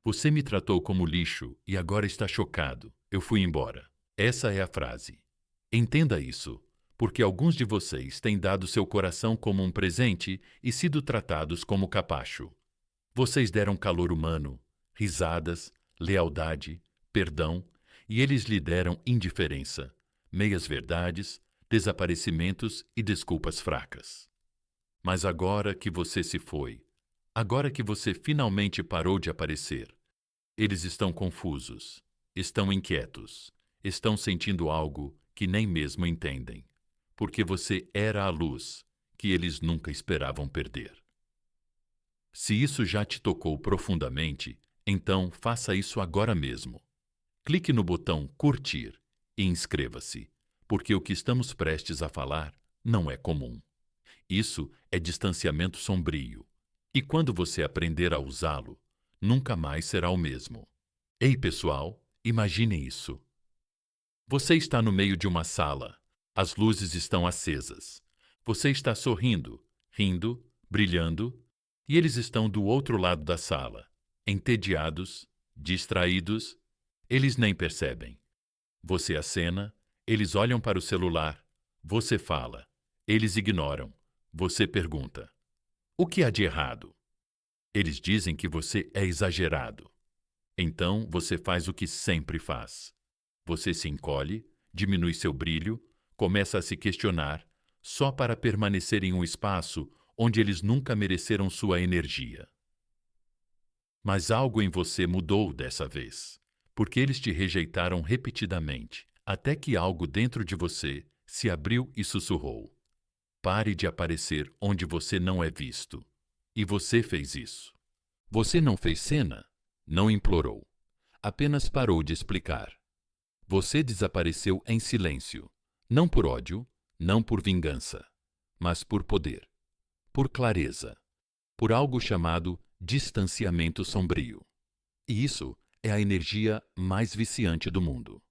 Você me tratou como lixo e agora está chocado. Eu fui embora. Essa é a frase. Entenda isso, porque alguns de vocês têm dado seu coração como um presente e sido tratados como capacho. Vocês deram calor humano, risadas, lealdade, perdão, e eles lhe deram indiferença, meias-verdades, desaparecimentos e desculpas fracas. Mas agora que você se foi, agora que você finalmente parou de aparecer, eles estão confusos, estão inquietos, estão sentindo algo que nem mesmo entendem, porque você era a luz que eles nunca esperavam perder. Se isso já te tocou profundamente, então faça isso agora mesmo. Clique no botão curtir e inscreva-se, porque o que estamos prestes a falar não é comum. Isso é distanciamento sombrio, e quando você aprender a usá-lo, nunca mais será o mesmo. Ei, pessoal, imaginem isso. Você está no meio de uma sala, as luzes estão acesas. Você está sorrindo, rindo, brilhando, e eles estão do outro lado da sala, entediados, distraídos. Eles nem percebem. Você acena, eles olham para o celular, você fala, eles ignoram, você pergunta: o que há de errado? Eles dizem que você é exagerado. Então você faz o que sempre faz. Você se encolhe, diminui seu brilho, começa a se questionar, só para permanecer em um espaço onde eles nunca mereceram sua energia. Mas algo em você mudou dessa vez, porque eles te rejeitaram repetidamente, até que algo dentro de você se abriu e sussurrou: pare de aparecer onde você não é visto. E você fez isso. Você não fez cena, não implorou, apenas parou de explicar. Você desapareceu em silêncio, não por ódio, não por vingança, mas por poder, por clareza, por algo chamado distanciamento sombrio. E isso é a energia mais viciante do mundo.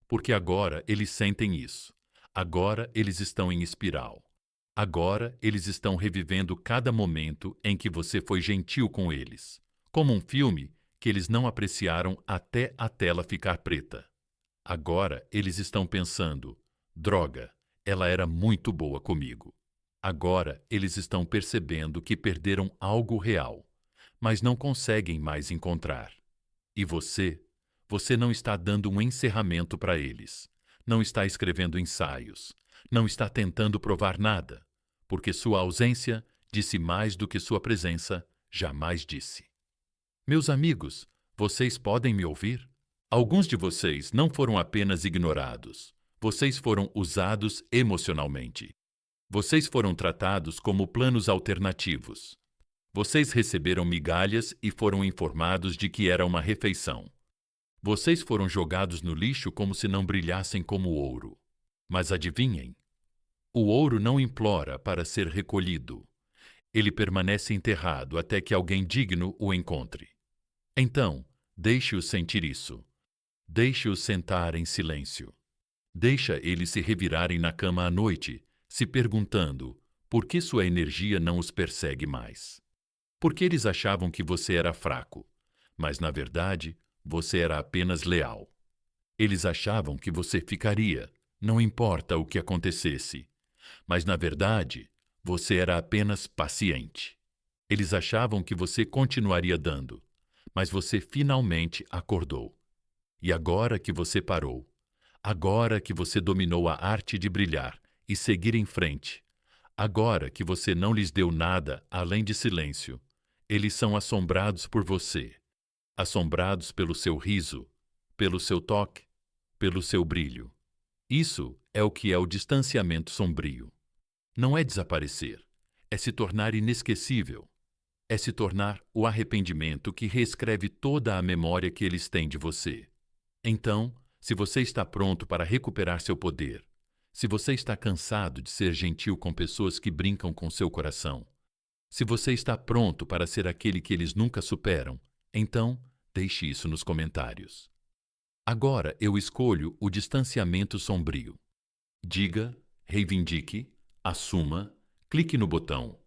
Porque agora eles sentem isso. Agora eles estão em espiral. Agora eles estão revivendo cada momento em que você foi gentil com eles, como um filme que eles não apreciaram até a tela ficar preta. Agora eles estão pensando: droga, ela era muito boa comigo. Agora eles estão percebendo que perderam algo real, mas não conseguem mais encontrar. E você não está dando um encerramento para eles, não está escrevendo ensaios, não está tentando provar nada, porque sua ausência disse mais do que sua presença jamais disse. Meus amigos, vocês podem me ouvir? Alguns de vocês não foram apenas ignorados, vocês foram usados emocionalmente. Vocês foram tratados como planos alternativos. Vocês receberam migalhas e foram informados de que era uma refeição. Vocês foram jogados no lixo como se não brilhassem como ouro. Mas adivinhem? O ouro não implora para ser recolhido. Ele permanece enterrado até que alguém digno o encontre. Então, deixe-os sentir isso. Deixe-os sentar em silêncio. Deixa eles se revirarem na cama à noite, se perguntando por que sua energia não os persegue mais. Porque eles achavam que você era fraco, mas na verdade você era apenas leal. Eles achavam que você ficaria, não importa o que acontecesse, mas na verdade você era apenas paciente. Eles achavam que você continuaria dando, mas você finalmente acordou. E agora que você parou, agora que você dominou a arte de brilhar e seguir em frente, agora que você não lhes deu nada além de silêncio, eles são assombrados por você, assombrados pelo seu riso, pelo seu toque, pelo seu brilho. Isso é o que é o distanciamento sombrio. Não é desaparecer, é se tornar inesquecível. É se tornar o arrependimento que reescreve toda a memória que eles têm de você. Então, se você está pronto para recuperar seu poder, se você está cansado de ser gentil com pessoas que brincam com seu coração, se você está pronto para ser aquele que eles nunca superam, então deixe isso nos comentários. Agora eu escolho o distanciamento sombrio. Diga, reivindique, assuma, clique no botão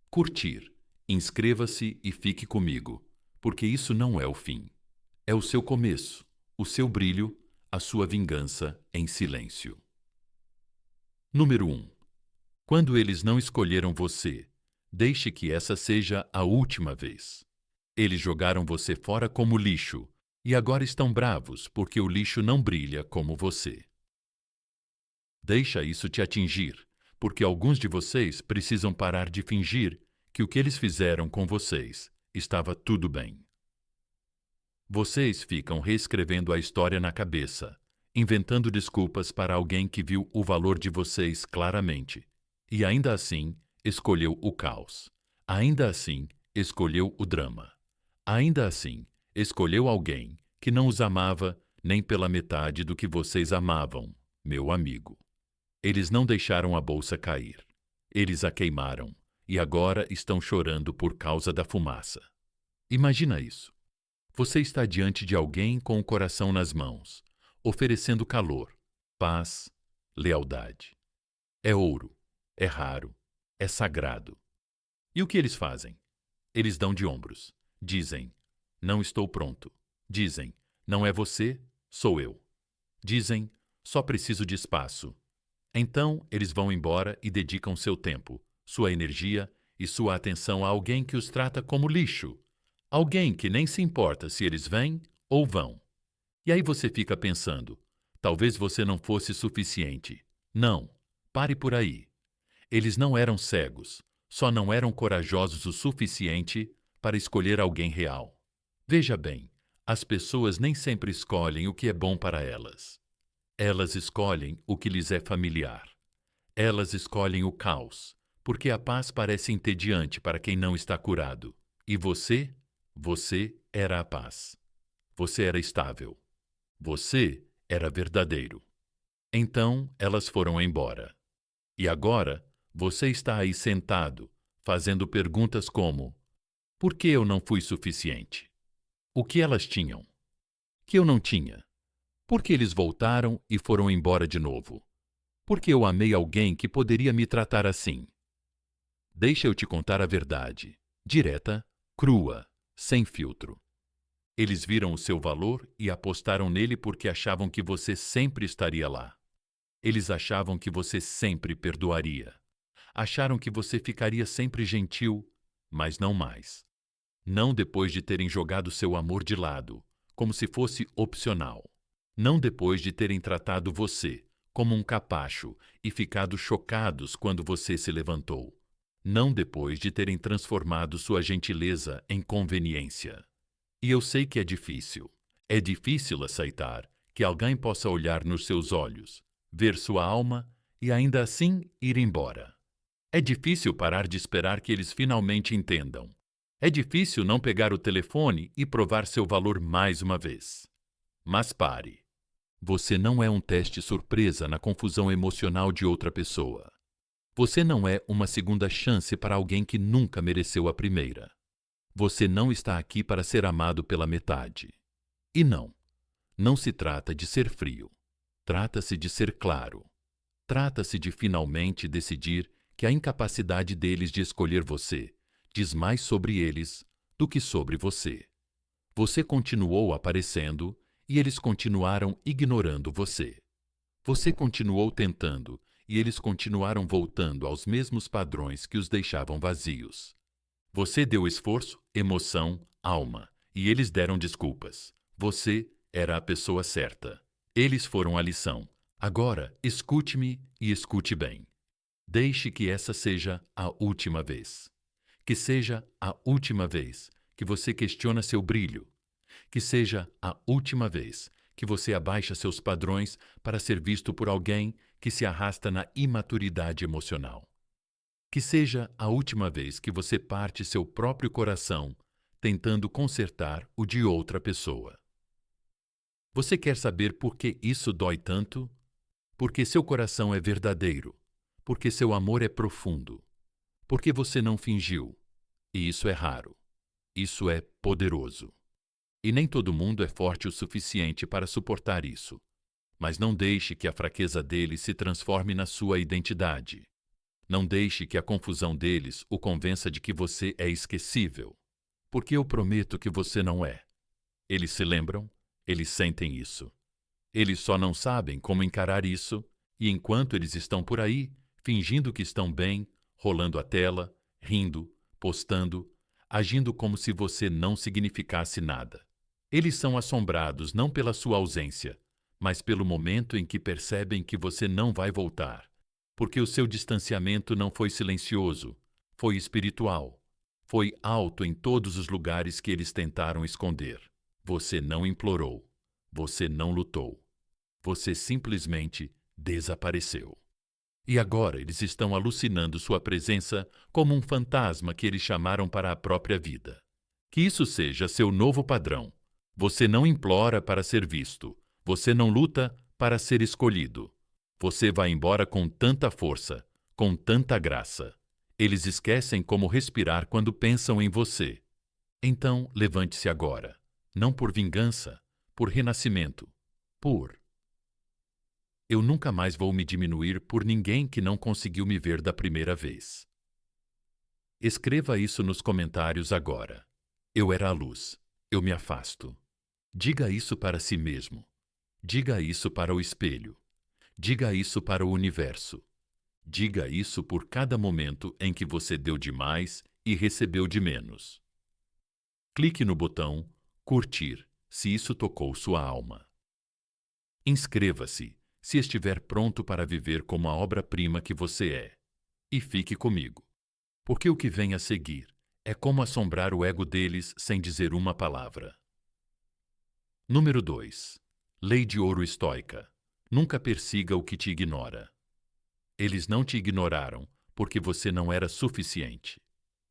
curtir, inscreva-se e fique comigo, porque isso não é o fim. É o seu começo, o seu brilho, a sua vingança em silêncio. Número 1. Quando eles não escolheram você, deixe que essa seja a última vez. Eles jogaram você fora como lixo e agora estão bravos porque o lixo não brilha como você. Deixa isso te atingir, porque alguns de vocês precisam parar de fingir que o que eles fizeram com vocês estava tudo bem. Vocês ficam reescrevendo a história na cabeça, inventando desculpas para alguém que viu o valor de vocês claramente e ainda assim escolheu o caos. Ainda assim escolheu o drama. Ainda assim escolheu alguém que não os amava nem pela metade do que vocês amavam, meu amigo. Eles não deixaram a bolsa cair. Eles a queimaram e agora estão chorando por causa da fumaça. Imagina isso. Você está diante de alguém com o coração nas mãos, oferecendo calor, paz, lealdade. É ouro, é raro, é sagrado. E o que eles fazem? Eles dão de ombros. Dizem, não estou pronto. Dizem, não é você, sou eu. Dizem, só preciso de espaço. Então, eles vão embora e dedicam seu tempo, sua energia e sua atenção a alguém que os trata como lixo. Alguém que nem se importa se eles vêm ou vão. E aí você fica pensando, talvez você não fosse suficiente. Não, pare por aí. Eles não eram cegos, só não eram corajosos o suficiente para escolher alguém real. Veja bem, as pessoas nem sempre escolhem o que é bom para elas. Elas escolhem o que lhes é familiar. Elas escolhem o caos, porque a paz parece entediante para quem não está curado. E você era a paz. Você era estável. Você era verdadeiro. Então elas foram embora. E agora você está aí sentado, fazendo perguntas como: por que eu não fui suficiente? O que elas tinham? Que eu não tinha? Por que eles voltaram e foram embora de novo? Por que eu amei alguém que poderia me tratar assim? Deixa eu te contar a verdade, direta, crua, sem filtro. Eles viram o seu valor e apostaram nele porque achavam que você sempre estaria lá. Eles achavam que você sempre perdoaria. Acharam que você ficaria sempre gentil, mas não mais. Não depois de terem jogado seu amor de lado, como se fosse opcional. Não depois de terem tratado você como um capacho e ficado chocados quando você se levantou. Não depois de terem transformado sua gentileza em conveniência. E eu sei que é difícil. É difícil aceitar que alguém possa olhar nos seus olhos, ver sua alma e ainda assim ir embora. É difícil parar de esperar que eles finalmente entendam. É difícil não pegar o telefone e provar seu valor mais uma vez. Mas pare. Você não é um teste surpresa na confusão emocional de outra pessoa. Você não é uma segunda chance para alguém que nunca mereceu a primeira. Você não está aqui para ser amado pela metade. E não se trata de ser frio. Trata-se de ser claro. Trata-se de finalmente decidir que a incapacidade deles de escolher você diz mais sobre eles do que sobre você. Você continuou aparecendo e eles continuaram ignorando você. Você continuou tentando e eles continuaram voltando aos mesmos padrões que os deixavam vazios. Você deu esforço, emoção, alma, e eles deram desculpas. Você era a pessoa certa. Eles foram a lição. Agora, escute-me e escute bem. Deixe que essa seja a última vez. Que seja a última vez que você questiona seu brilho. Que seja a última vez que você abaixa seus padrões para ser visto por alguém que se arrasta na imaturidade emocional. Que seja a última vez que você parte seu próprio coração tentando consertar o de outra pessoa. Você quer saber por que isso dói tanto? Porque seu coração é verdadeiro, porque seu amor é profundo, porque você não fingiu. E isso é raro. Isso é poderoso. E nem todo mundo é forte o suficiente para suportar isso. Mas não deixe que a fraqueza deles se transforme na sua identidade. Não deixe que a confusão deles o convença de que você é esquecível. Porque eu prometo que você não é. Eles se lembram, eles sentem isso. Eles só não sabem como encarar isso, e enquanto eles estão por aí, fingindo que estão bem, rolando a tela, rindo, postando, agindo como se você não significasse nada. Eles são assombrados não pela sua ausência, mas pelo momento em que percebem que você não vai voltar, porque o seu distanciamento não foi silencioso, foi espiritual, foi alto em todos os lugares que eles tentaram esconder. Você não implorou, você não lutou, você simplesmente desapareceu. E agora eles estão alucinando sua presença como um fantasma que eles chamaram para a própria vida. Que isso seja seu novo padrão. Você não implora para ser visto. Você não luta para ser escolhido. Você vai embora com tanta força, com tanta graça. Eles esquecem como respirar quando pensam em você. Então, levante-se agora. Não por vingança, por renascimento. Eu nunca mais vou me diminuir por ninguém que não conseguiu me ver da primeira vez. Escreva isso nos comentários agora. Eu era a luz. Eu me afasto. Diga isso para si mesmo. Diga isso para o espelho. Diga isso para o universo. Diga isso por cada momento em que você deu demais e recebeu de menos. Clique no botão curtir se isso tocou sua alma. Inscreva-se se estiver pronto para viver como a obra-prima que você é. E fique comigo, porque o que vem a seguir é como assombrar o ego deles sem dizer uma palavra. Número 2. Lei de ouro estoica. Nunca persiga o que te ignora. Eles não te ignoraram porque você não era suficiente.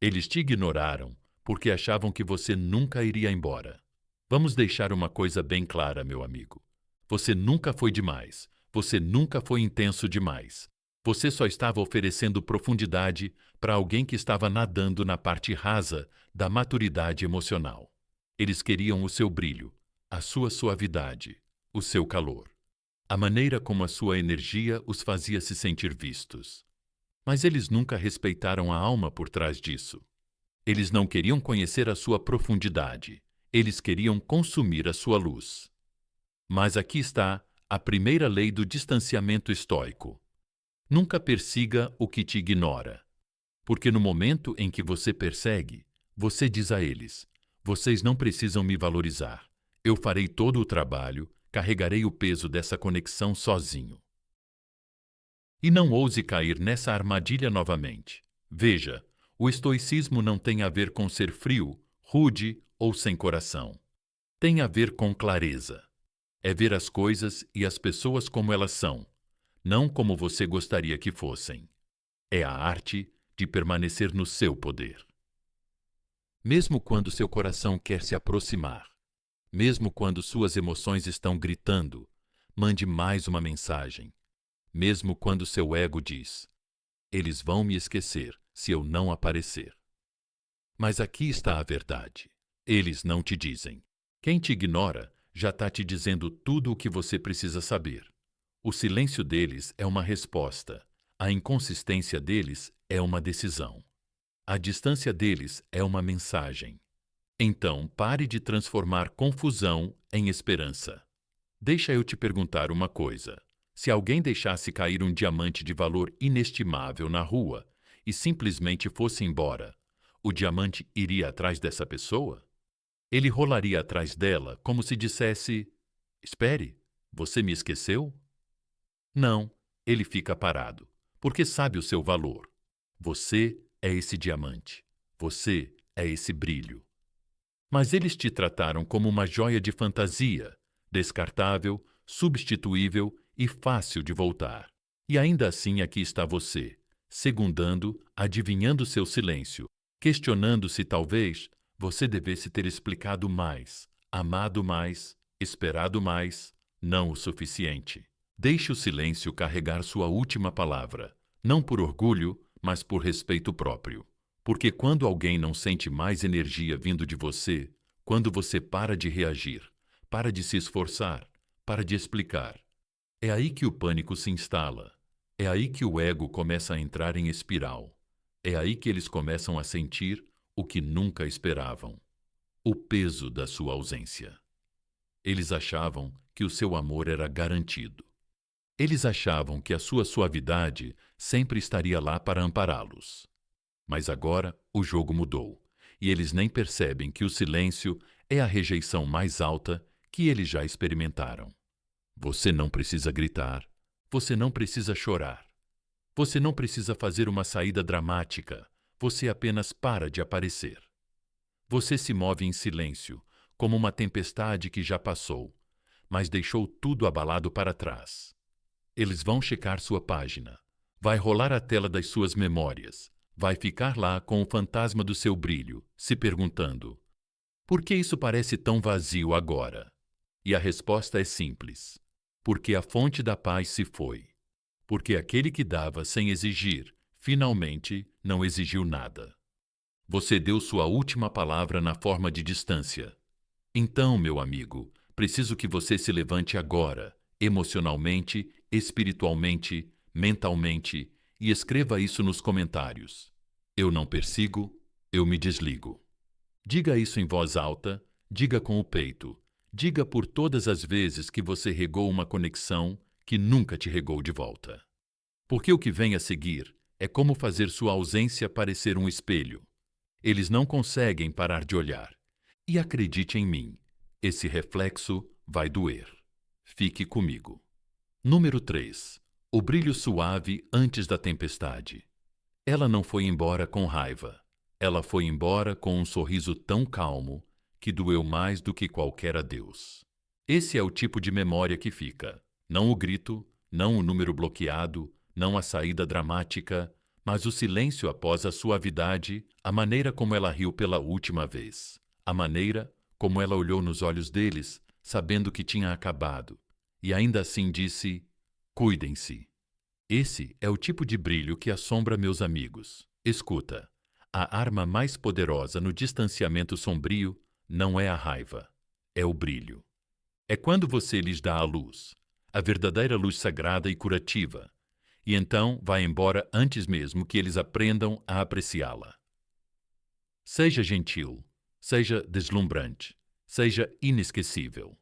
Eles te ignoraram porque achavam que você nunca iria embora. Vamos deixar uma coisa bem clara, meu amigo. Você nunca foi demais. Você nunca foi intenso demais. Você só estava oferecendo profundidade para alguém que estava nadando na parte rasa da maturidade emocional. Eles queriam o seu brilho, a sua suavidade, o seu calor, a maneira como a sua energia os fazia se sentir vistos. Mas eles nunca respeitaram a alma por trás disso. Eles não queriam conhecer a sua profundidade. Eles queriam consumir a sua luz. Mas aqui está a primeira lei do distanciamento estoico. Nunca persiga o que te ignora. Porque no momento em que você persegue, você diz a eles: vocês não precisam me valorizar. Eu farei todo o trabalho, carregarei o peso dessa conexão sozinho. E não ouse cair nessa armadilha novamente. Veja, o estoicismo não tem a ver com ser frio, rude ou sem coração. Tem a ver com clareza. É ver as coisas e as pessoas como elas são, não como você gostaria que fossem. É a arte de permanecer no seu poder. Mesmo quando seu coração quer se aproximar, mesmo quando suas emoções estão gritando, mande mais uma mensagem. Mesmo quando seu ego diz: eles vão me esquecer se eu não aparecer. Mas aqui está a verdade. Eles não te dizem. Quem te ignora já está te dizendo tudo o que você precisa saber. O silêncio deles é uma resposta. A inconsistência deles é uma decisão. A distância deles é uma mensagem. Então, pare de transformar confusão em esperança. Deixa eu te perguntar uma coisa. Se alguém deixasse cair um diamante de valor inestimável na rua e simplesmente fosse embora, o diamante iria atrás dessa pessoa? Ele rolaria atrás dela como se dissesse: espere, você me esqueceu? Não, ele fica parado, porque sabe o seu valor. Você é esse diamante. Você é esse brilho. Mas eles te trataram como uma joia de fantasia, descartável, substituível e fácil de voltar. E ainda assim aqui está você, segundando, adivinhando seu silêncio, questionando se talvez você devesse ter explicado mais, amado mais, esperado mais, não o suficiente. Deixe o silêncio carregar sua última palavra, não por orgulho, mas por respeito próprio. Porque quando alguém não sente mais energia vindo de você, quando você para de reagir, para de se esforçar, para de explicar, é aí que o pânico se instala. É aí que o ego começa a entrar em espiral. É aí que eles começam a sentir o que nunca esperavam: o peso da sua ausência. Eles achavam que o seu amor era garantido. Eles achavam que a sua suavidade sempre estaria lá para ampará-los. Mas agora o jogo mudou, e eles nem percebem que o silêncio é a rejeição mais alta que eles já experimentaram. Você não precisa gritar, você não precisa chorar, você não precisa fazer uma saída dramática, você apenas para de aparecer. Você se move em silêncio, como uma tempestade que já passou, mas deixou tudo abalado para trás. Eles vão checar sua página, vai rolar a tela das suas memórias, vai ficar lá com o fantasma do seu brilho, se perguntando: por que isso parece tão vazio agora? E a resposta é simples: porque a fonte da paz se foi. Porque aquele que dava sem exigir, finalmente não exigiu nada. Você deu sua última palavra na forma de distância. Então, meu amigo, preciso que você se levante agora, emocionalmente, espiritualmente, mentalmente, e escreva isso nos comentários. Eu não persigo, eu me desligo. Diga isso em voz alta, diga com o peito, diga por todas as vezes que você regou uma conexão que nunca te regou de volta. Porque o que vem a seguir é como fazer sua ausência parecer um espelho. Eles não conseguem parar de olhar. E acredite em mim, esse reflexo vai doer. Fique comigo. Número 3. O brilho suave antes da tempestade. Ela não foi embora com raiva. Ela foi embora com um sorriso tão calmo que doeu mais do que qualquer adeus. Esse é o tipo de memória que fica. Não o grito, não o número bloqueado, não a saída dramática, mas o silêncio após a suavidade, a maneira como ela riu pela última vez, a maneira como ela olhou nos olhos deles, sabendo que tinha acabado, e ainda assim disse: cuidem-se. Esse é o tipo de brilho que assombra meus amigos. Escuta, a arma mais poderosa no distanciamento sombrio não é a raiva, é o brilho. É quando você lhes dá a luz, a verdadeira luz sagrada e curativa, e então vai embora antes mesmo que eles aprendam a apreciá-la. Seja gentil, seja deslumbrante, seja inesquecível.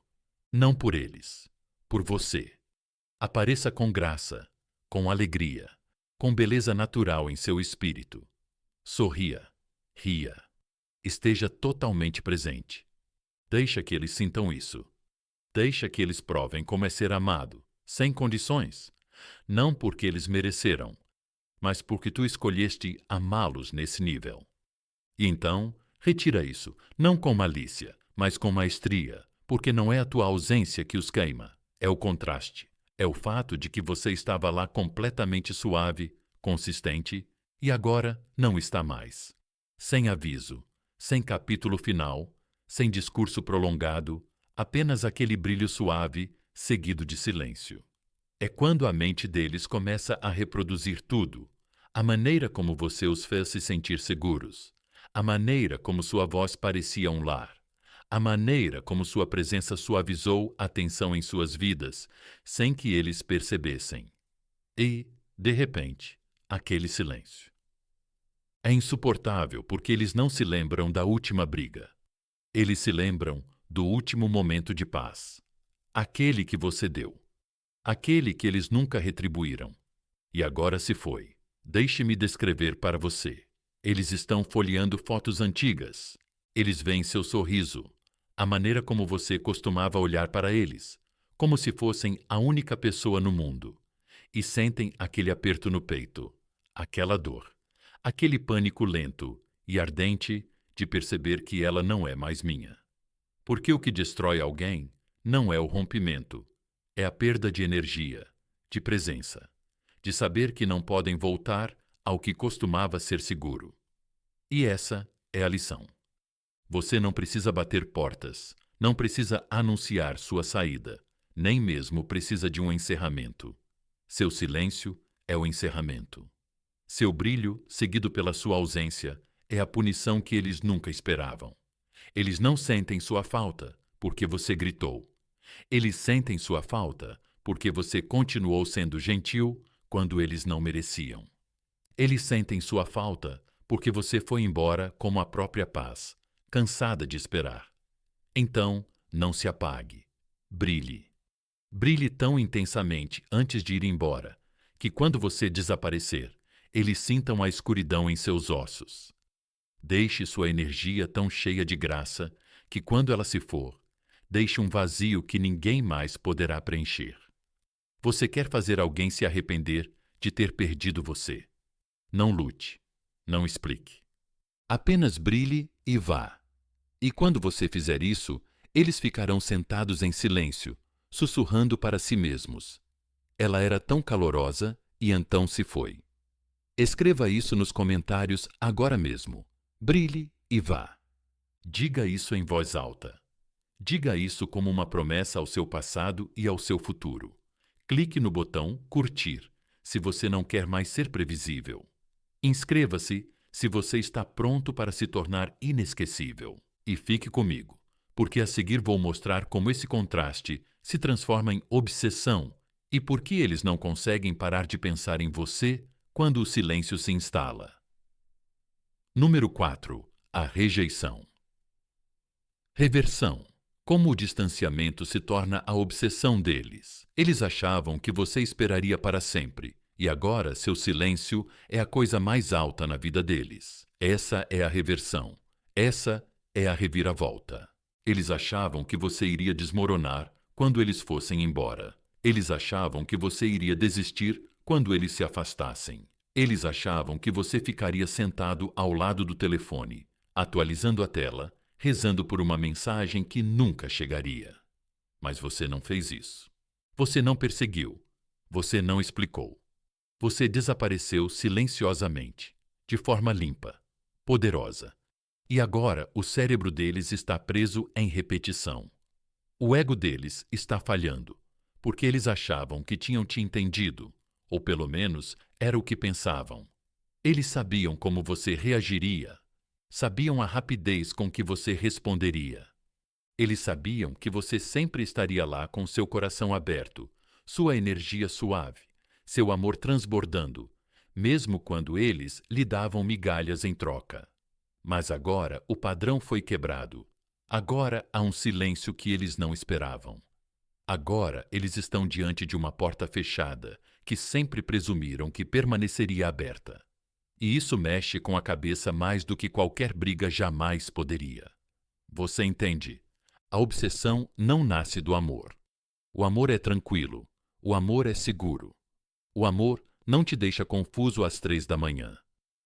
Não por eles, por você. Apareça com graça, com alegria, com beleza natural em seu espírito. Sorria, ria, esteja totalmente presente. Deixa que eles sintam isso. Deixa que eles provem como é ser amado, sem condições. Não porque eles mereceram, mas porque tu escolheste amá-los nesse nível. E então, retira isso, não com malícia, mas com maestria, porque não é a tua ausência que os queima, é o contraste, é o fato de que você estava lá completamente suave, consistente, e agora não está mais. Sem aviso, sem capítulo final, sem discurso prolongado, apenas aquele brilho suave, seguido de silêncio. É quando a mente deles começa a reproduzir tudo, a maneira como você os fez se sentir seguros, a maneira como sua voz parecia um lar, a maneira como sua presença suavizou a tensão em suas vidas, sem que eles percebessem. E, de repente, aquele silêncio. É insuportável porque eles não se lembram da última briga. Eles se lembram do último momento de paz, aquele que você deu. Aquele que eles nunca retribuíram. E agora se foi. Deixe-me descrever para você. Eles estão folheando fotos antigas. Eles veem seu sorriso, a maneira como você costumava olhar para eles, como se fossem a única pessoa no mundo, e sentem aquele aperto no peito, aquela dor, aquele pânico lento e ardente de perceber que ela não é mais minha. Porque o que destrói alguém não é o rompimento, é a perda de energia, de presença, de saber que não podem voltar ao que costumava ser seguro. E essa é a lição. Você não precisa bater portas, não precisa anunciar sua saída, nem mesmo precisa de um encerramento. Seu silêncio é o encerramento. Seu brilho, seguido pela sua ausência, é a punição que eles nunca esperavam. Eles não sentem sua falta, porque você gritou. Eles sentem sua falta porque você continuou sendo gentil quando eles não mereciam. Eles sentem sua falta porque você foi embora como a própria paz, cansada de esperar. Então, não se apague. Brilhe. Brilhe tão intensamente antes de ir embora, que quando você desaparecer, eles sintam a escuridão em seus ossos. Deixe sua energia tão cheia de graça que, quando ela se for, deixe um vazio que ninguém mais poderá preencher. Você quer fazer alguém se arrepender de ter perdido você. Não lute. Não explique. Apenas brilhe e vá. E quando você fizer isso, eles ficarão sentados em silêncio, sussurrando para si mesmos. Ela era tão calorosa e então se foi. Escreva isso nos comentários agora mesmo. Brilhe e vá. Diga isso em voz alta. Diga isso como uma promessa ao seu passado e ao seu futuro. Clique no botão curtir se você não quer mais ser previsível. Inscreva-se se você está pronto para se tornar inesquecível. E fique comigo, porque a seguir vou mostrar como esse contraste se transforma em obsessão e por que eles não conseguem parar de pensar em você quando o silêncio se instala. Número 4. A rejeição. Reversão. Como o distanciamento se torna a obsessão deles. Eles achavam que você esperaria para sempre, e agora seu silêncio é a coisa mais alta na vida deles. Essa é a reversão. Essa é a reviravolta. Eles achavam que você iria desmoronar quando eles fossem embora. Eles achavam que você iria desistir quando eles se afastassem. Eles achavam que você ficaria sentado ao lado do telefone, atualizando a tela, rezando por uma mensagem que nunca chegaria. Mas você não fez isso. Você não perseguiu. Você não explicou. Você desapareceu silenciosamente, de forma limpa, poderosa. E agora o cérebro deles está preso em repetição. O ego deles está falhando, porque eles achavam que tinham te entendido, ou pelo menos era o que pensavam. Eles sabiam como você reagiria, sabiam a rapidez com que você responderia. Eles sabiam que você sempre estaria lá com seu coração aberto, sua energia suave, seu amor transbordando, mesmo quando eles lhe davam migalhas em troca. Mas agora o padrão foi quebrado. Agora há um silêncio que eles não esperavam. Agora eles estão diante de uma porta fechada que sempre presumiram que permaneceria aberta. E isso mexe com a cabeça mais do que qualquer briga jamais poderia. Você entende? A obsessão não nasce do amor. O amor é tranquilo. O amor é seguro. O amor não te deixa confuso às 3 da manhã,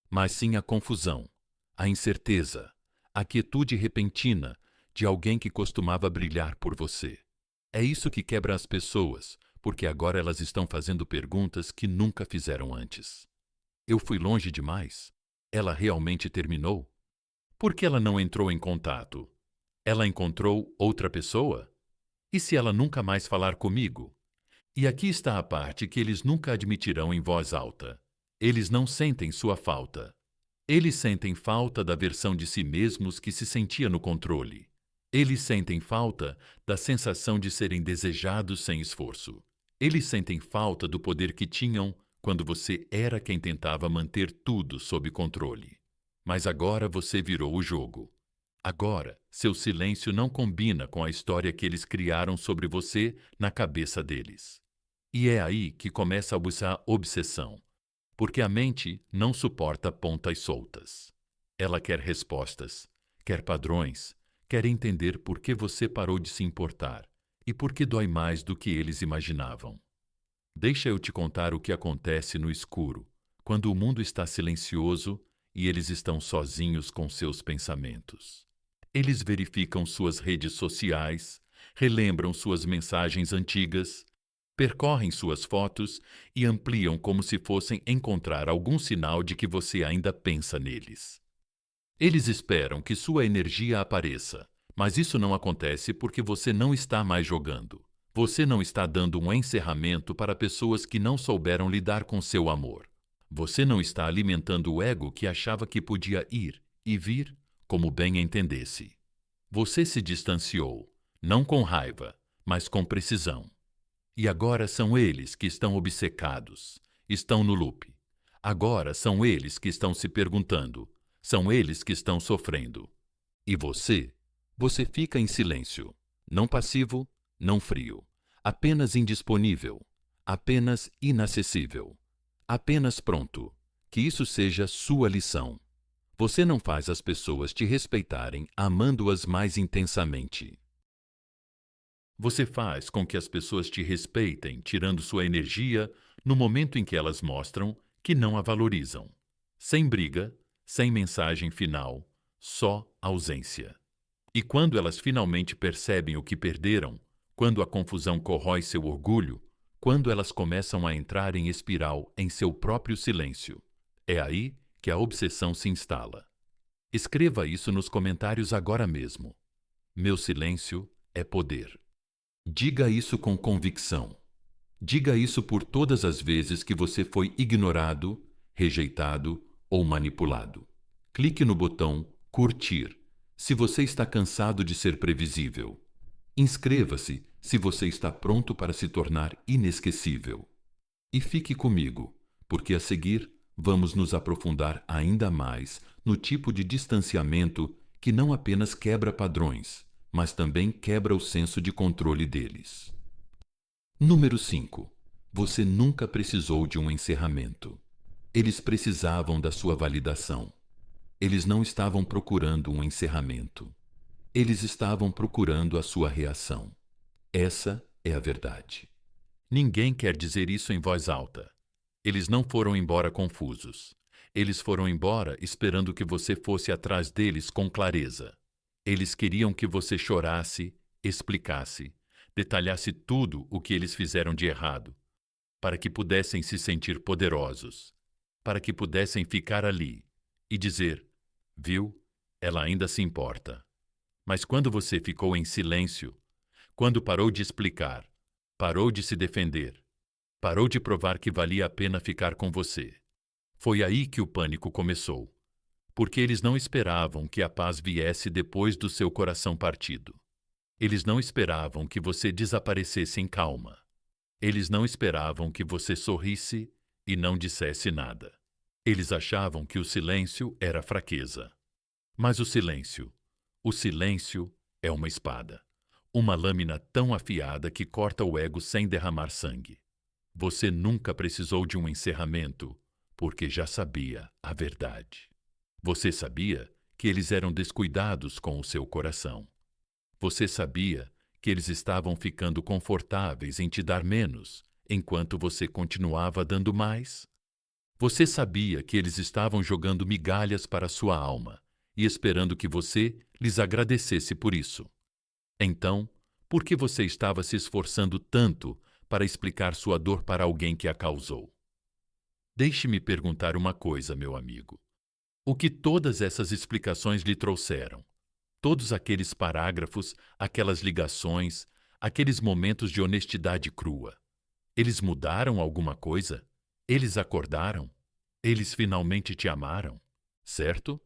mas sim a confusão, a incerteza, a quietude repentina de alguém que costumava brilhar por você. É isso que quebra as pessoas, porque agora elas estão fazendo perguntas que nunca fizeram antes. Eu fui longe demais? Ela realmente terminou? Por que ela não entrou em contato? Ela encontrou outra pessoa? E se ela nunca mais falar comigo? E aqui está a parte que eles nunca admitirão em voz alta. Eles não sentem sua falta. Eles sentem falta da versão de si mesmos que se sentia no controle. Eles sentem falta da sensação de serem desejados sem esforço. Eles sentem falta do poder que tinham quando você era quem tentava manter tudo sob controle. Mas agora você virou o jogo. Agora, seu silêncio não combina com a história que eles criaram sobre você na cabeça deles. E é aí que começa a obsessão, porque a mente não suporta pontas soltas. Ela quer respostas, quer padrões, quer entender por que você parou de se importar e por que dói mais do que eles imaginavam. Deixa eu te contar o que acontece no escuro, quando o mundo está silencioso e eles estão sozinhos com seus pensamentos. Eles verificam suas redes sociais, relembram suas mensagens antigas, percorrem suas fotos e ampliam como se fossem encontrar algum sinal de que você ainda pensa neles. Eles esperam que sua energia apareça, mas isso não acontece porque você não está mais jogando. Você não está dando um encerramento para pessoas que não souberam lidar com seu amor. Você não está alimentando o ego que achava que podia ir e vir como bem entendesse. Você se distanciou, não com raiva, mas com precisão. E agora são eles que estão obcecados, estão no loop. Agora são eles que estão se perguntando, são eles que estão sofrendo. E você fica em silêncio, não passivo, não frio, apenas indisponível, apenas inacessível, apenas pronto. Que isso seja sua lição. Você não faz as pessoas te respeitarem amando-as mais intensamente. Você faz com que as pessoas te respeitem, tirando sua energia no momento em que elas mostram que não a valorizam. Sem briga, sem mensagem final, só ausência. E quando elas finalmente percebem o que perderam, quando a confusão corrói seu orgulho, quando elas começam a entrar em espiral em seu próprio silêncio, é aí que a obsessão se instala. Escreva isso nos comentários agora mesmo. Meu silêncio é poder. Diga isso com convicção. Diga isso por todas as vezes que você foi ignorado, rejeitado ou manipulado. Clique no botão curtir se você está cansado de ser previsível. Inscreva-se se você está pronto para se tornar inesquecível. E fique comigo, porque a seguir vamos nos aprofundar ainda mais no tipo de distanciamento que não apenas quebra padrões, mas também quebra o senso de controle deles. Número 5. Você nunca precisou de um encerramento. Eles precisavam da sua validação. Eles não estavam procurando um encerramento. Eles estavam procurando a sua reação. Essa é a verdade. Ninguém quer dizer isso em voz alta. Eles não foram embora confusos. Eles foram embora esperando que você fosse atrás deles com clareza. Eles queriam que você chorasse, explicasse, detalhasse tudo o que eles fizeram de errado, para que pudessem se sentir poderosos, para que pudessem ficar ali e dizer: viu, ela ainda se importa. Mas quando você ficou em silêncio, quando parou de explicar, parou de se defender, parou de provar que valia a pena ficar com você, foi aí que o pânico começou, porque eles não esperavam que a paz viesse depois do seu coração partido. Eles não esperavam que você desaparecesse em calma. Eles não esperavam que você sorrisse e não dissesse nada. Eles achavam que o silêncio era fraqueza. Mas o silêncio é uma espada. Uma lâmina tão afiada que corta o ego sem derramar sangue. Você nunca precisou de um encerramento, porque já sabia a verdade. Você sabia que eles eram descuidados com o seu coração. Você sabia que eles estavam ficando confortáveis em te dar menos, enquanto você continuava dando mais. Você sabia que eles estavam jogando migalhas para sua alma e esperando que você lhes agradecesse por isso. Então, por que você estava se esforçando tanto para explicar sua dor para alguém que a causou? Deixe-me perguntar uma coisa, meu amigo. O que todas essas explicações lhe trouxeram? Todos aqueles parágrafos, aquelas ligações, aqueles momentos de honestidade crua. Eles mudaram alguma coisa? Eles acordaram? Eles finalmente te amaram? Certo?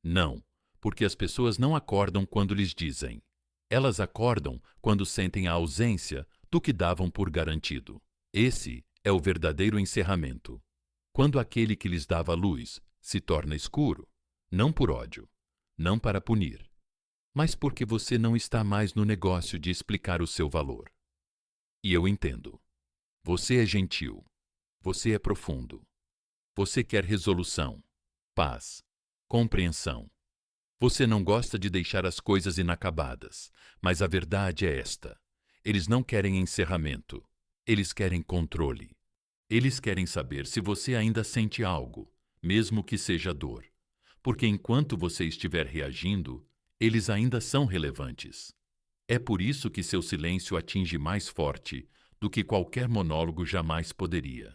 Não, porque as pessoas não acordam quando lhes dizem. Elas acordam quando sentem a ausência do que davam por garantido. Esse é o verdadeiro encerramento. Quando aquele que lhes dava luz se torna escuro, não por ódio, não para punir, mas porque você não está mais no negócio de explicar o seu valor. E eu entendo. Você é gentil. Você é profundo. Você quer resolução, paz, compreensão. Você não gosta de deixar as coisas inacabadas, mas a verdade é esta. Eles não querem encerramento. Eles querem controle. Eles querem saber se você ainda sente algo, mesmo que seja dor. Porque enquanto você estiver reagindo, eles ainda são relevantes. É por isso que seu silêncio atinge mais forte do que qualquer monólogo jamais poderia.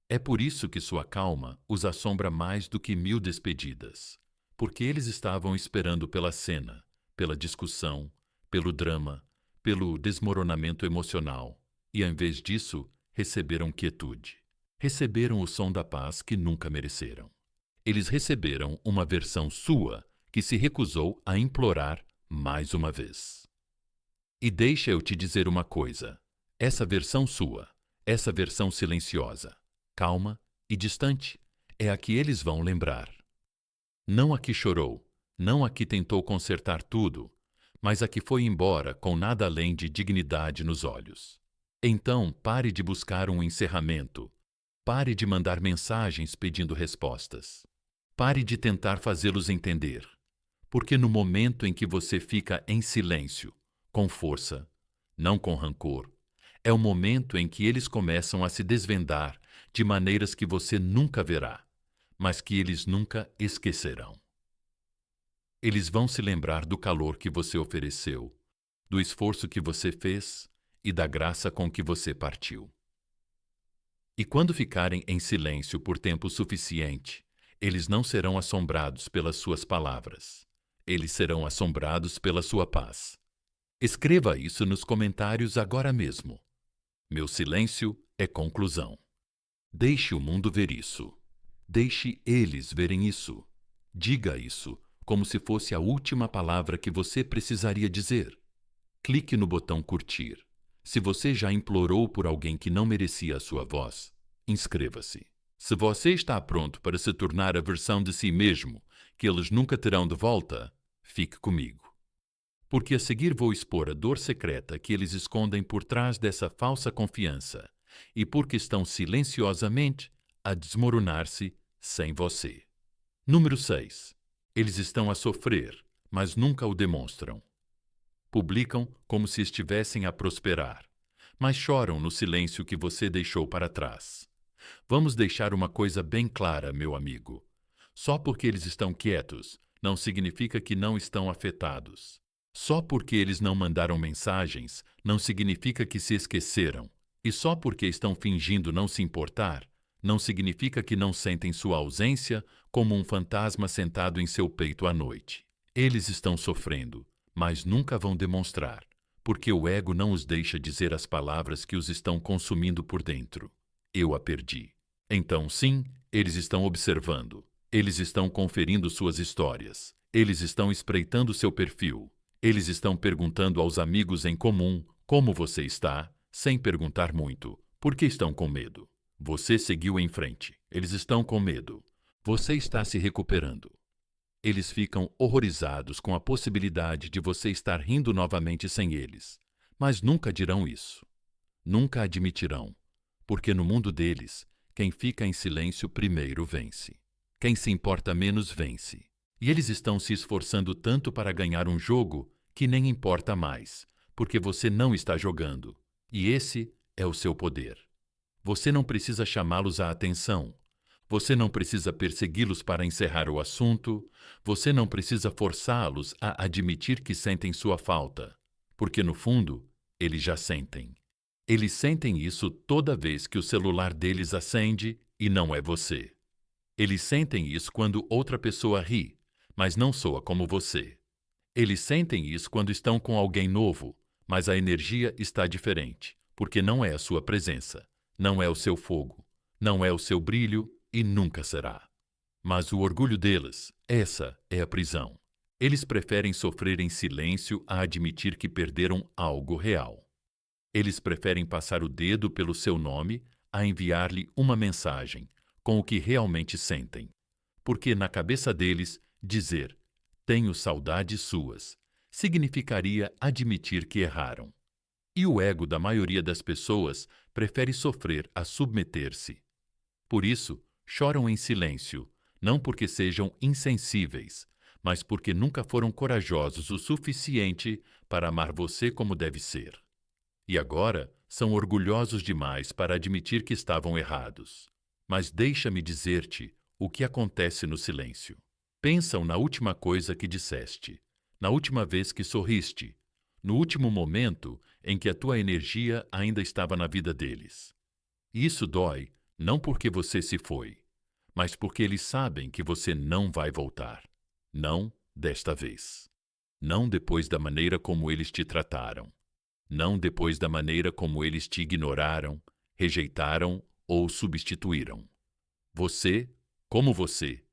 É por isso que sua calma os assombra mais do que 1000 despedidas. Porque eles estavam esperando pela cena, pela discussão, pelo drama, pelo desmoronamento emocional. E, ao invés disso, receberam quietude. Receberam o som da paz que nunca mereceram. Eles receberam uma versão sua que se recusou a implorar mais uma vez. E deixa eu te dizer uma coisa. Essa versão sua, essa versão silenciosa, calma e distante, é a que eles vão lembrar. Não a que chorou, não a que tentou consertar tudo, mas a que foi embora com nada além de dignidade nos olhos. Então, pare de buscar um encerramento. Pare de mandar mensagens pedindo respostas. Pare de tentar fazê-los entender. Porque no momento em que você fica em silêncio, com força, não com rancor, é o momento em que eles começam a se desvendar de maneiras que você nunca verá, mas que eles nunca esquecerão. Eles vão se lembrar do calor que você ofereceu, do esforço que você fez e da graça com que você partiu. E quando ficarem em silêncio por tempo suficiente, eles não serão assombrados pelas suas palavras. Eles serão assombrados pela sua paz. Escreva isso nos comentários agora mesmo. Meu silêncio é conclusão. Deixe o mundo ver isso. Deixe eles verem isso. Diga isso, como se fosse a última palavra que você precisaria dizer. Clique no botão curtir. Se você já implorou por alguém que não merecia a sua voz, inscreva-se. Se você está pronto para se tornar a versão de si mesmo que eles nunca terão de volta, fique comigo. Porque a seguir vou expor a dor secreta que eles escondem por trás dessa falsa confiança e porque estão silenciosamente a desmoronar-se sem você. Número 6. Eles estão a sofrer, mas nunca o demonstram. Publicam como se estivessem a prosperar, mas choram no silêncio que você deixou para trás. Vamos deixar uma coisa bem clara, meu amigo. Só porque eles estão quietos, não significa que não estão afetados. Só porque eles não mandaram mensagens, não significa que se esqueceram. E só porque estão fingindo não se importar, não significa que não sentem sua ausência como um fantasma sentado em seu peito à noite. Eles estão sofrendo, mas nunca vão demonstrar, porque o ego não os deixa dizer as palavras que os estão consumindo por dentro. Eu a perdi. Então, sim, eles estão observando. Eles estão conferindo suas histórias. Eles estão espreitando seu perfil. Eles estão perguntando aos amigos em comum como você está, sem perguntar muito, porque estão com medo. Você seguiu em frente. Eles estão com medo. Você está se recuperando. Eles ficam horrorizados com a possibilidade de você estar rindo novamente sem eles, mas nunca dirão isso. Nunca admitirão. Porque no mundo deles, quem fica em silêncio primeiro vence. Quem se importa menos vence. E eles estão se esforçando tanto para ganhar um jogo que nem importa mais, porque você não está jogando. E esse é o seu poder. Você não precisa chamá-los à atenção. Você não precisa persegui-los para encerrar o assunto. Você não precisa forçá-los a admitir que sentem sua falta, porque no fundo, eles já sentem. Eles sentem isso toda vez que o celular deles acende e não é você. Eles sentem isso quando outra pessoa ri, mas não soa como você. Eles sentem isso quando estão com alguém novo, mas a energia está diferente, porque não é a sua presença, não é o seu fogo, não é o seu brilho e nunca será. Mas o orgulho deles, essa é a prisão. Eles preferem sofrer em silêncio a admitir que perderam algo real. Eles preferem passar o dedo pelo seu nome a enviar-lhe uma mensagem com o que realmente sentem. Porque na cabeça deles, dizer "tenho saudades suas" significaria admitir que erraram. E o ego da maioria das pessoas prefere sofrer a submeter-se. Por isso, choram em silêncio, não porque sejam insensíveis, mas porque nunca foram corajosos o suficiente para amar você como deve ser. E agora são orgulhosos demais para admitir que estavam errados. Mas deixa-me dizer-te o que acontece no silêncio. Pensam na última coisa que disseste, na última vez que sorriste, no último momento em que a tua energia ainda estava na vida deles. E isso dói não porque você se foi, mas porque eles sabem que você não vai voltar. Não desta vez. Não depois da maneira como eles te trataram. Não depois da maneira como eles te ignoraram, rejeitaram ou substituíram. Você, como você,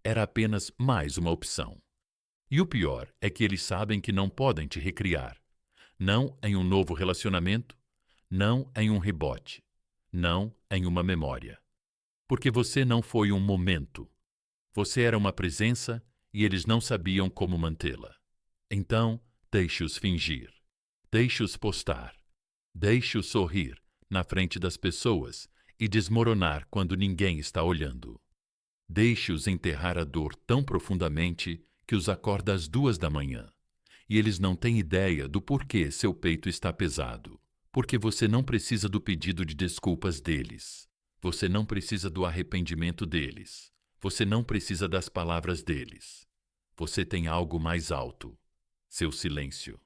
era apenas mais uma opção. E o pior é que eles sabem que não podem te recriar. Não em um novo relacionamento, não em um rebote, não em uma memória. Porque você não foi um momento. Você era uma presença e eles não sabiam como mantê-la. Então, Deixe-os fingir. Deixe-os postar. Deixe-os sorrir na frente das pessoas e desmoronar quando ninguém está olhando. Deixe-os enterrar a dor tão profundamente que os acorda às 2 da manhã. E eles não têm ideia do porquê seu peito está pesado. Porque você não precisa do pedido de desculpas deles. Você não precisa do arrependimento deles. Você não precisa das palavras deles. Você tem algo mais alto: seu silêncio.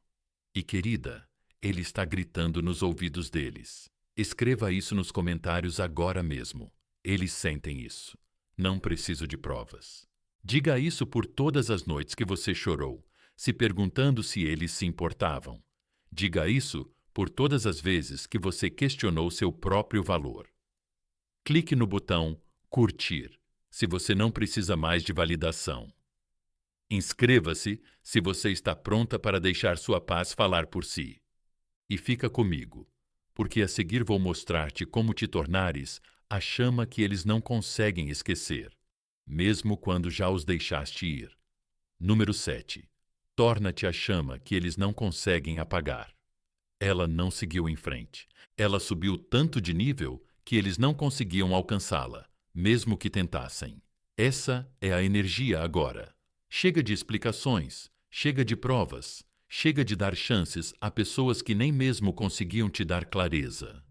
E, querida, ele está gritando nos ouvidos deles. Escreva isso nos comentários agora mesmo. Eles sentem isso. Não preciso de provas. Diga isso por todas as noites que você chorou, se perguntando se eles se importavam. Diga isso por todas as vezes que você questionou seu próprio valor. Clique no botão curtir, se você não precisa mais de validação. Inscreva-se se você está pronta para deixar sua paz falar por si. E fica comigo, porque a seguir vou mostrar-te como te tornares a chama que eles não conseguem esquecer, mesmo quando já os deixaste ir. Número 7. Torna-te a chama que eles não conseguem apagar. Ela não seguiu em frente. Ela subiu tanto de nível que eles não conseguiam alcançá-la, mesmo que tentassem. Essa é a energia agora. Chega de explicações, chega de provas, chega de dar chances a pessoas que nem mesmo conseguiam te dar clareza.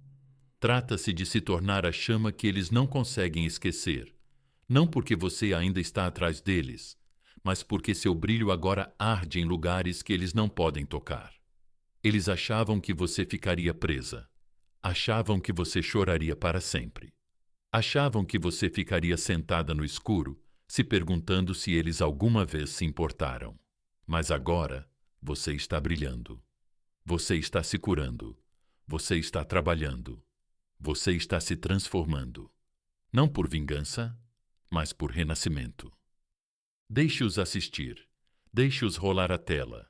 Trata-se de se tornar a chama que eles não conseguem esquecer, não porque você ainda está atrás deles, mas porque seu brilho agora arde em lugares que eles não podem tocar. Eles achavam que você ficaria presa. Achavam que você choraria para sempre. Achavam que você ficaria sentada no escuro, se perguntando se eles alguma vez se importaram. Mas agora, você está brilhando. Você está se curando. Você está trabalhando. Você está se transformando. Não por vingança, mas por renascimento. Deixe-os assistir. Deixe-os rolar a tela.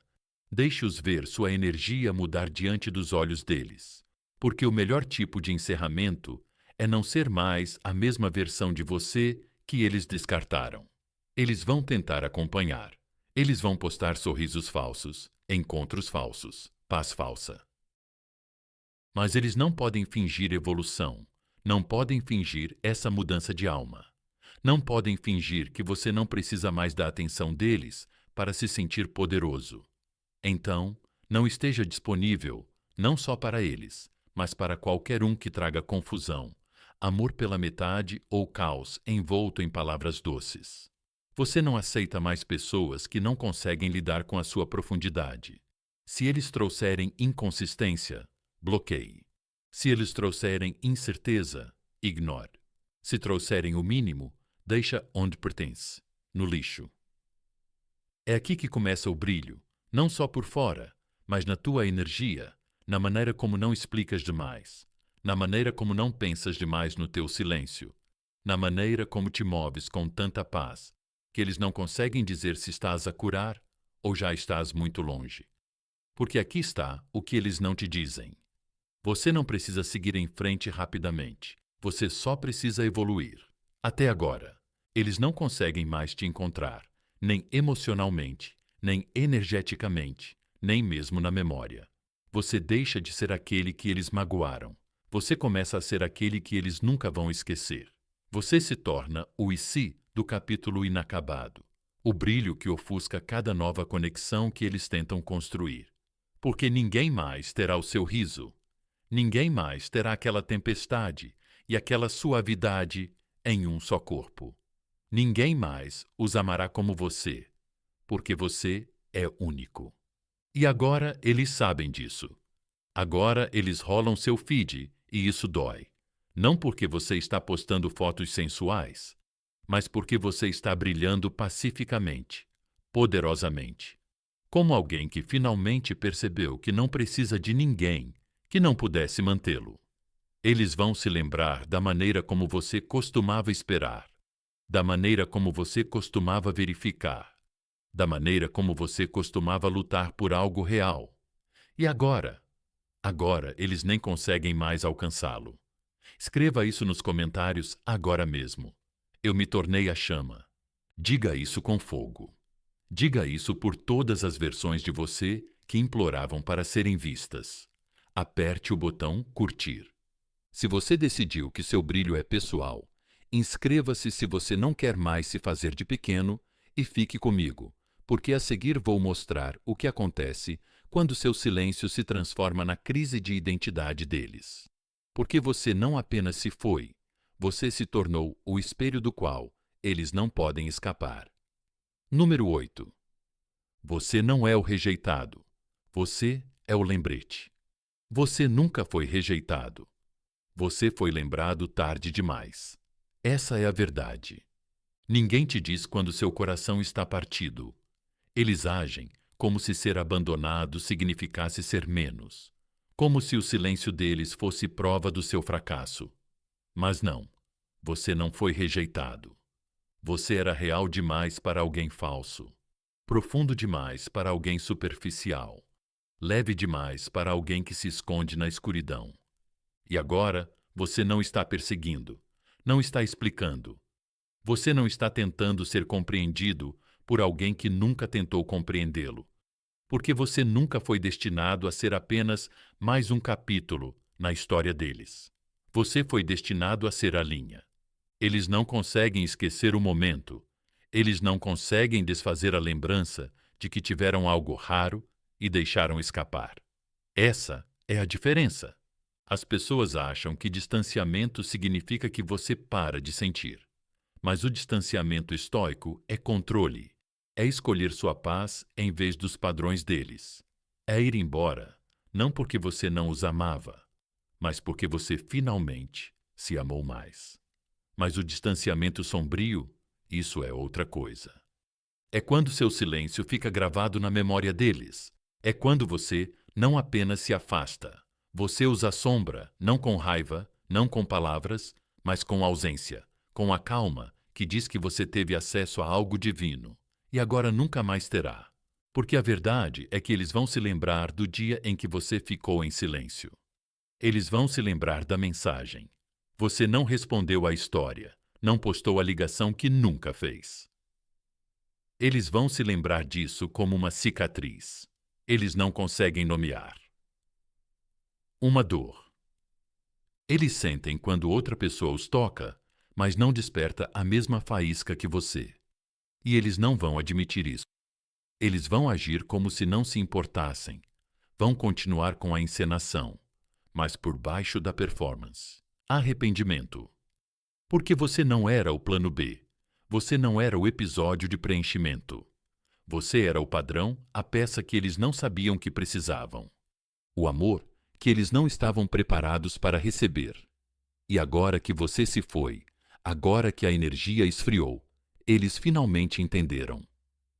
Deixe-os ver sua energia mudar diante dos olhos deles. Porque o melhor tipo de encerramento é não ser mais a mesma versão de você que eles descartaram. Eles vão tentar acompanhar. Eles vão postar sorrisos falsos, encontros falsos, paz falsa. Mas eles não podem fingir evolução. Não podem fingir essa mudança de alma. Não podem fingir que você não precisa mais da atenção deles para se sentir poderoso. Então, não esteja disponível, não só para eles, mas para qualquer um que traga confusão, amor pela metade ou caos envolto em palavras doces. Você não aceita mais pessoas que não conseguem lidar com a sua profundidade. Se eles trouxerem inconsistência, bloqueie. Se eles trouxerem incerteza, ignore. Se trouxerem o mínimo, deixa onde pertence, no lixo. É aqui que começa o brilho, não só por fora, mas na tua energia, na maneira como não explicas demais, na maneira como não pensas demais no teu silêncio, na maneira como te moves com tanta paz, que eles não conseguem dizer se estás a curar ou já estás muito longe. Porque aqui está o que eles não te dizem. Você não precisa seguir em frente rapidamente. Você só precisa evoluir. Até agora, eles não conseguem mais te encontrar, nem emocionalmente, nem energeticamente, nem mesmo na memória. Você deixa de ser aquele que eles magoaram. Você começa a ser aquele que eles nunca vão esquecer. Você se torna o e se do capítulo inacabado, o brilho que ofusca cada nova conexão que eles tentam construir. Porque ninguém mais terá o seu riso. Ninguém mais terá aquela tempestade e aquela suavidade em um só corpo. Ninguém mais os amará como você, porque você é único. E agora eles sabem disso. Agora eles rolam seu feed e isso dói. Não porque você está postando fotos sensuais, mas porque você está brilhando pacificamente, poderosamente, como alguém que finalmente percebeu que não precisa de ninguém que não pudesse mantê-lo. Eles vão se lembrar da maneira como você costumava esperar, da maneira como você costumava verificar, da maneira como você costumava lutar por algo real. E agora? Agora eles nem conseguem mais alcançá-lo. Escreva isso nos comentários agora mesmo. Eu me tornei a chama. Diga isso com fogo. Diga isso por todas as versões de você que imploravam para serem vistas. Aperte o botão curtir. Se você decidiu que seu brilho é pessoal, inscreva-se se você não quer mais se fazer de pequeno e fique comigo, porque a seguir vou mostrar o que acontece quando seu silêncio se transforma na crise de identidade deles. Porque você não apenas se foi, você se tornou o espelho do qual eles não podem escapar. Número 8. Você não é o rejeitado. Você é o lembrete. Você nunca foi rejeitado. Você foi lembrado tarde demais. Essa é a verdade. Ninguém te diz quando seu coração está partido. Eles agem como se ser abandonado significasse ser menos, como se o silêncio deles fosse prova do seu fracasso. Mas não, você não foi rejeitado. Você era real demais para alguém falso, profundo demais para alguém superficial, leve demais para alguém que se esconde na escuridão. E agora você não está perseguindo, não está explicando. Você não está tentando ser compreendido por alguém que nunca tentou compreendê-lo, porque você nunca foi destinado a ser apenas mais um capítulo na história deles. Você foi destinado a ser a linha. Eles não conseguem esquecer o momento. Eles não conseguem desfazer a lembrança de que tiveram algo raro e deixaram escapar. Essa é a diferença. As pessoas acham que distanciamento significa que você para de sentir. Mas o distanciamento estoico é controle. É escolher sua paz em vez dos padrões deles. É ir embora, não porque você não os amava, mas porque você finalmente se amou mais. Mas o distanciamento sombrio, isso é outra coisa. É quando seu silêncio fica gravado na memória deles. É quando você não apenas se afasta. Você os assombra, não com raiva, não com palavras, mas com ausência, com a calma que diz que você teve acesso a algo divino e agora nunca mais terá. Porque a verdade é que eles vão se lembrar do dia em que você ficou em silêncio. Eles vão se lembrar da mensagem. Você não respondeu à história, não postou a ligação que nunca fez. Eles vão se lembrar disso como uma cicatriz. Eles não conseguem nomear. Uma dor. Eles sentem quando outra pessoa os toca, mas não desperta a mesma faísca que você. E eles não vão admitir isso. Eles vão agir como se não se importassem. Vão continuar com a encenação, mas por baixo da performance. Arrependimento. Porque você não era o plano B. Você não era o episódio de preenchimento. Você era o padrão, a peça que eles não sabiam que precisavam. O amor que eles não estavam preparados para receber. E agora que você se foi, agora que a energia esfriou, eles finalmente entenderam.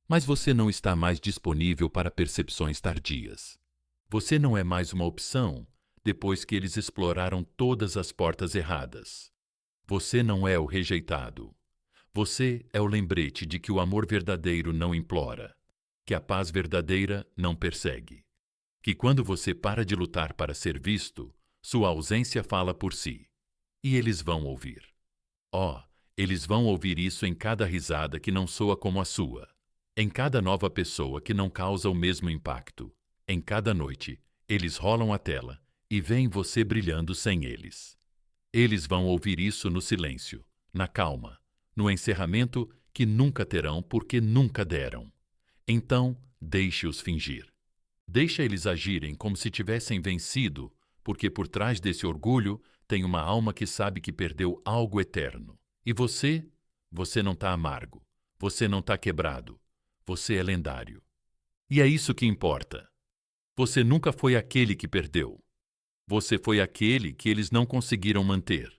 Mas você não está mais disponível para percepções tardias. Você não é mais uma opção depois que eles exploraram todas as portas erradas. Você não é o rejeitado. Você é o lembrete de que o amor verdadeiro não implora, que a paz verdadeira não persegue, que quando você para de lutar para ser visto, sua ausência fala por si. E eles vão ouvir. Oh, eles vão ouvir isso em cada risada que não soa como a sua, em cada nova pessoa que não causa o mesmo impacto. Em cada noite, eles rolam a tela e veem você brilhando sem eles. Eles vão ouvir isso no silêncio, na calma, no encerramento que nunca terão porque nunca deram. Então, deixe-os fingir. Deixa eles agirem como se tivessem vencido, porque por trás desse orgulho tem uma alma que sabe que perdeu algo eterno. E você não está amargo, você não está quebrado, você é lendário. E é isso que importa. Você nunca foi aquele que perdeu. Você foi aquele que eles não conseguiram manter.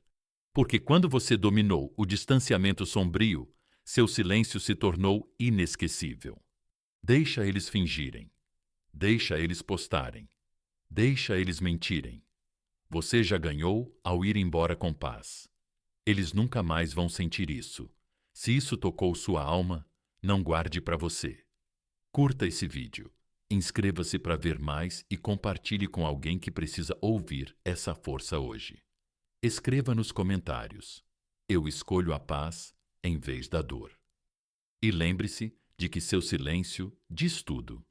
Porque quando você dominou o distanciamento sombrio, seu silêncio se tornou inesquecível. Deixa eles fingirem. Deixa eles postarem. Deixa eles mentirem. Você já ganhou ao ir embora com paz. Eles nunca mais vão sentir isso. Se isso tocou sua alma, não guarde para você. Curta esse vídeo, inscreva-se para ver mais e compartilhe com alguém que precisa ouvir essa força hoje. Escreva nos comentários: eu escolho a paz em vez da dor. E lembre-se de que seu silêncio diz tudo.